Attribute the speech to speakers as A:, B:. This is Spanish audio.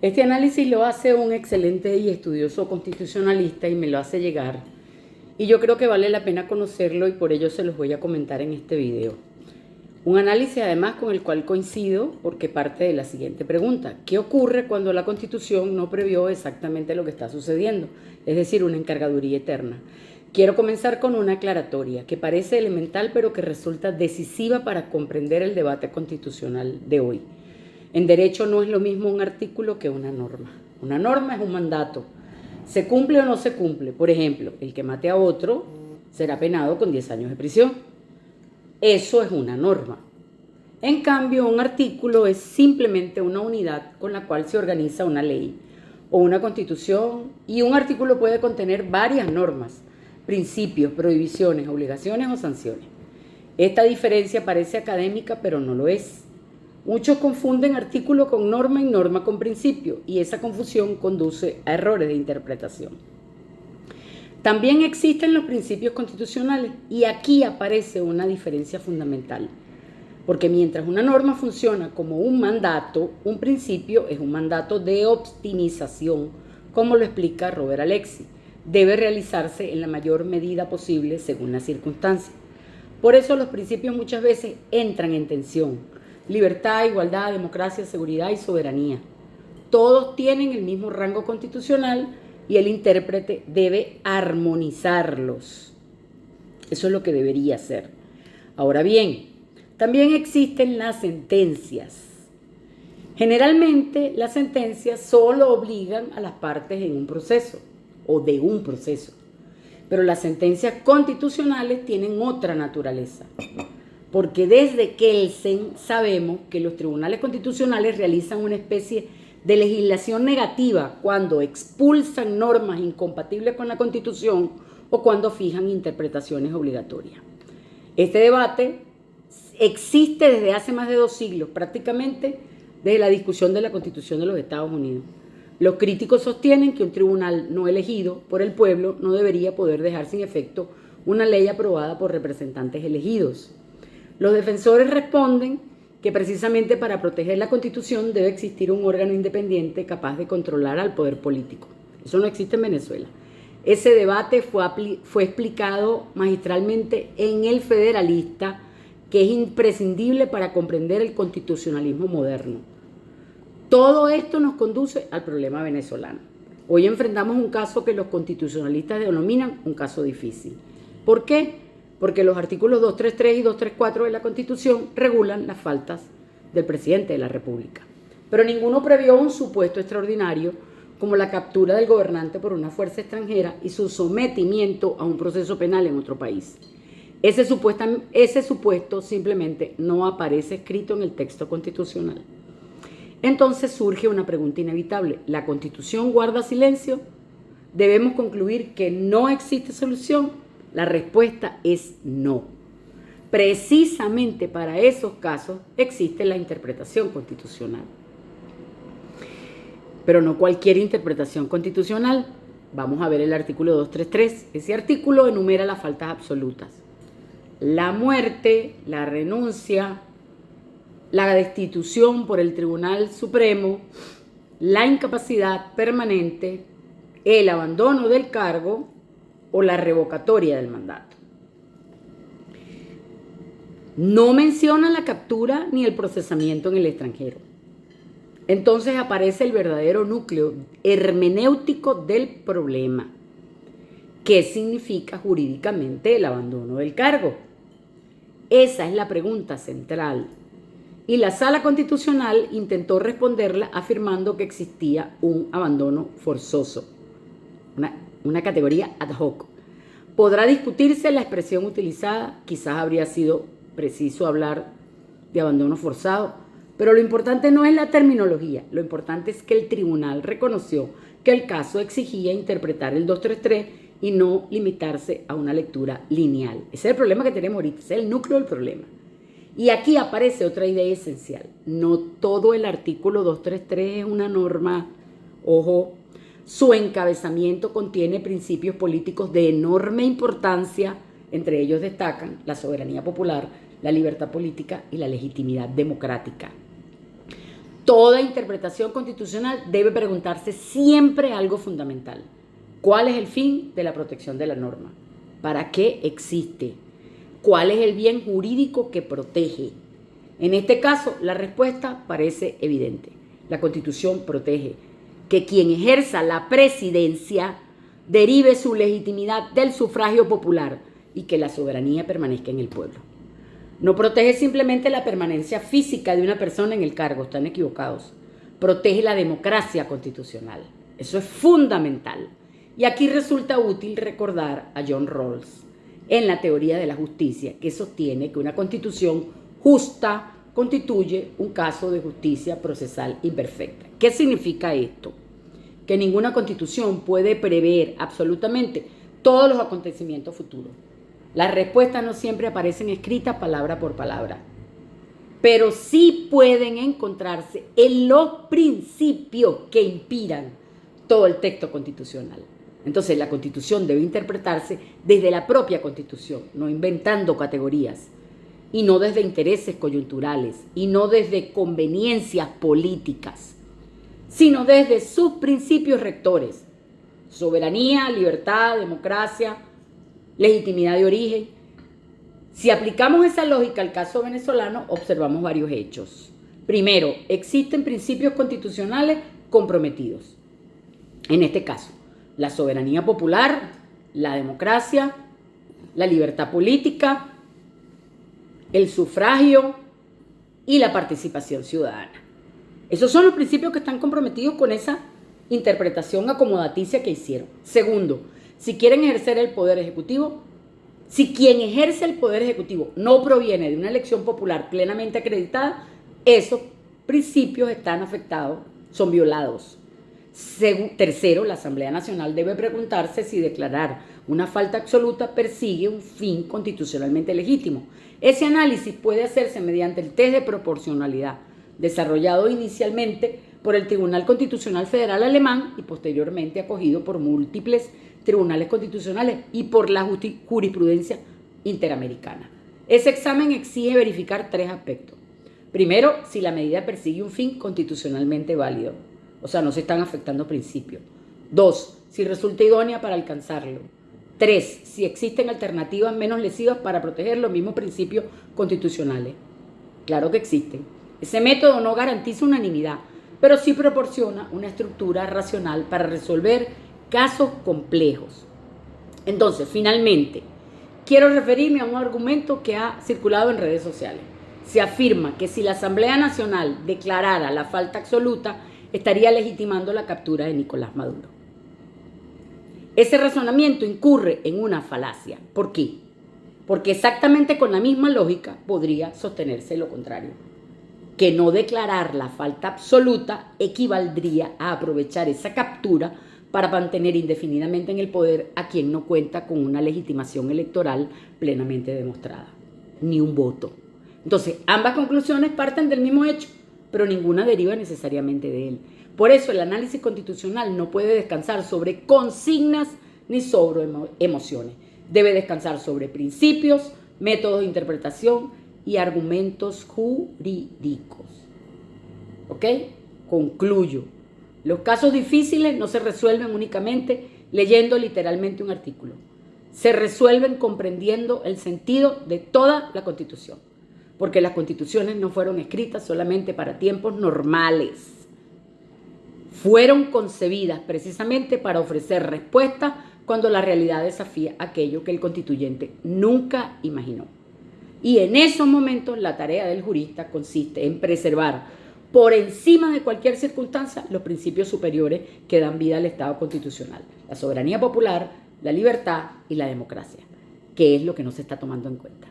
A: Este análisis lo hace un excelente y estudioso constitucionalista y me lo hace llegar. Y yo creo que vale la pena conocerlo y por ello se los voy a comentar en este video. Un análisis además con el cual coincido porque parte de la siguiente pregunta. ¿Qué ocurre cuando la Constitución no previó exactamente lo que está sucediendo? Es decir, una encargaduría eterna. Quiero comenzar con una aclaratoria que parece elemental pero que resulta decisiva para comprender el debate constitucional de hoy. En derecho no es lo mismo un artículo que una norma. Una norma es un mandato. ¿Se cumple o no se cumple? Por ejemplo, el que mate a otro será penado con 10 años de prisión. Eso es una norma. En cambio, un artículo es simplemente una unidad con la cual se organiza una ley o una constitución, y un artículo puede contener varias normas, principios, prohibiciones, obligaciones o sanciones. Esta diferencia parece académica, pero no lo es. Muchos confunden artículo con norma y norma con principio, y esa confusión conduce a errores de interpretación. También existen los principios constitucionales, y aquí aparece una diferencia fundamental, porque mientras una norma funciona como un mandato, un principio es un mandato de optimización, como lo explica Robert Alexy. Debe realizarse en la mayor medida posible según las circunstancias. Por eso los principios muchas veces entran en tensión. Libertad, igualdad, democracia, seguridad y soberanía. Todos tienen el mismo rango constitucional y el intérprete debe armonizarlos. Eso es lo que debería hacer. Ahora bien, también existen las sentencias. Generalmente las sentencias solo obligan a las partes en un proceso o de un proceso, pero las sentencias constitucionales tienen otra naturaleza, porque desde Kelsen sabemos que los tribunales constitucionales realizan una especie de legislación negativa cuando expulsan normas incompatibles con la Constitución o cuando fijan interpretaciones obligatorias. Este debate existe desde hace más de 2 siglos, prácticamente desde la discusión de la Constitución de los Estados Unidos. Los críticos sostienen que un tribunal no elegido por el pueblo no debería poder dejar sin efecto una ley aprobada por representantes elegidos. Los defensores responden que precisamente para proteger la Constitución debe existir un órgano independiente capaz de controlar al poder político. Eso no existe en Venezuela. Ese debate fue explicado magistralmente en El Federalista, que es imprescindible para comprender el constitucionalismo moderno. Todo esto nos conduce al problema venezolano. Hoy enfrentamos un caso que los constitucionalistas denominan un caso difícil. ¿Por qué? Porque los artículos 233 y 234 de la Constitución regulan las faltas del presidente de la República. Pero ninguno previó un supuesto extraordinario como la captura del gobernante por una fuerza extranjera y su sometimiento a un proceso penal en otro país. Ese supuesto simplemente no aparece escrito en el texto constitucional. Entonces surge una pregunta inevitable. ¿La Constitución guarda silencio? ¿Debemos concluir que no existe solución? La respuesta es no. Precisamente para esos casos existe la interpretación constitucional. Pero no cualquier interpretación constitucional. Vamos a ver el artículo 233. Ese artículo enumera las faltas absolutas: la muerte, la renuncia, la destitución por el Tribunal Supremo, la incapacidad permanente, el abandono del cargo o la revocatoria del mandato. No menciona la captura ni el procesamiento en el extranjero. Entonces aparece el verdadero núcleo hermenéutico del problema. ¿Qué significa jurídicamente el abandono del cargo? Esa es la pregunta central. Y la Sala Constitucional intentó responderla afirmando que existía un abandono forzoso, una categoría ad hoc. Podrá discutirse la expresión utilizada, quizás habría sido preciso hablar de abandono forzado, pero lo importante no es la terminología, lo importante es que el tribunal reconoció que el caso exigía interpretar el 233 y no limitarse a una lectura lineal. Ese es el problema que tenemos ahorita, ese es el núcleo del problema. Y aquí aparece otra idea esencial. No todo el artículo 233 es una norma, ojo. Su encabezamiento contiene principios políticos de enorme importancia, entre ellos destacan la soberanía popular, la libertad política y la legitimidad democrática. Toda interpretación constitucional debe preguntarse siempre algo fundamental. ¿Cuál es el fin de la protección de la norma? ¿Para qué existe? ¿Cuál es el bien jurídico que protege? En este caso, la respuesta parece evidente. La Constitución protege que quien ejerza la presidencia derive su legitimidad del sufragio popular y que la soberanía permanezca en el pueblo. No protege simplemente la permanencia física de una persona en el cargo, están equivocados. Protege la democracia constitucional. Eso es fundamental. Y aquí resulta útil recordar a John Rawls en la teoría de la justicia, que sostiene que una constitución justa constituye un caso de justicia procesal imperfecta. ¿Qué significa esto? Que ninguna constitución puede prever absolutamente todos los acontecimientos futuros. Las respuestas no siempre aparecen escritas palabra por palabra, pero sí pueden encontrarse en los principios que inspiran todo el texto constitucional. Entonces la Constitución debe interpretarse desde la propia Constitución, no inventando categorías, y no desde intereses coyunturales, y no desde conveniencias políticas, sino desde sus principios rectores: soberanía, libertad, democracia, legitimidad de origen. Si aplicamos esa lógica al caso venezolano, observamos varios hechos. Primero, existen principios constitucionales comprometidos. En este caso, la soberanía popular, la democracia, la libertad política, el sufragio y la participación ciudadana. Esos son los principios que están comprometidos con esa interpretación acomodaticia que hicieron. Segundo, si quieren ejercer el poder ejecutivo, si quien ejerce el poder ejecutivo no proviene de una elección popular plenamente acreditada, esos principios están afectados, son violados. Tercero, la Asamblea Nacional debe preguntarse si declarar una falta absoluta persigue un fin constitucionalmente legítimo. Ese análisis puede hacerse mediante el test de proporcionalidad, desarrollado inicialmente por el Tribunal Constitucional Federal Alemán y posteriormente acogido por múltiples tribunales constitucionales y por la jurisprudencia interamericana. Ese examen exige verificar 3 aspectos. Primero, si la medida persigue un fin constitucionalmente válido, o sea, no se están afectando principios. 2, si resulta idónea para alcanzarlo. 3, si existen alternativas menos lesivas para proteger los mismos principios constitucionales. Claro que existen. Ese método no garantiza unanimidad, pero sí proporciona una estructura racional para resolver casos complejos. Entonces, finalmente, quiero referirme a un argumento que ha circulado en redes sociales. Se afirma que si la Asamblea Nacional declarara la falta absoluta, estaría legitimando la captura de Nicolás Maduro. Ese razonamiento incurre en una falacia. ¿Por qué? Porque exactamente con la misma lógica podría sostenerse lo contrario, que no declarar la falta absoluta equivaldría a aprovechar esa captura para mantener indefinidamente en el poder a quien no cuenta con una legitimación electoral plenamente demostrada, ni un voto. Entonces, ambas conclusiones parten del mismo hecho, pero ninguna deriva necesariamente de él. Por eso el análisis constitucional no puede descansar sobre consignas ni sobre emociones. Debe descansar sobre principios, métodos de interpretación y argumentos jurídicos. ¿Ok? Concluyo. Los casos difíciles no se resuelven únicamente leyendo literalmente un artículo. Se resuelven comprendiendo el sentido de toda la Constitución, porque las constituciones no fueron escritas solamente para tiempos normales. Fueron concebidas precisamente para ofrecer respuestas cuando la realidad desafía aquello que el constituyente nunca imaginó. Y en esos momentos la tarea del jurista consiste en preservar por encima de cualquier circunstancia los principios superiores que dan vida al Estado constitucional: la soberanía popular, la libertad y la democracia, que es lo que no se está tomando en cuenta.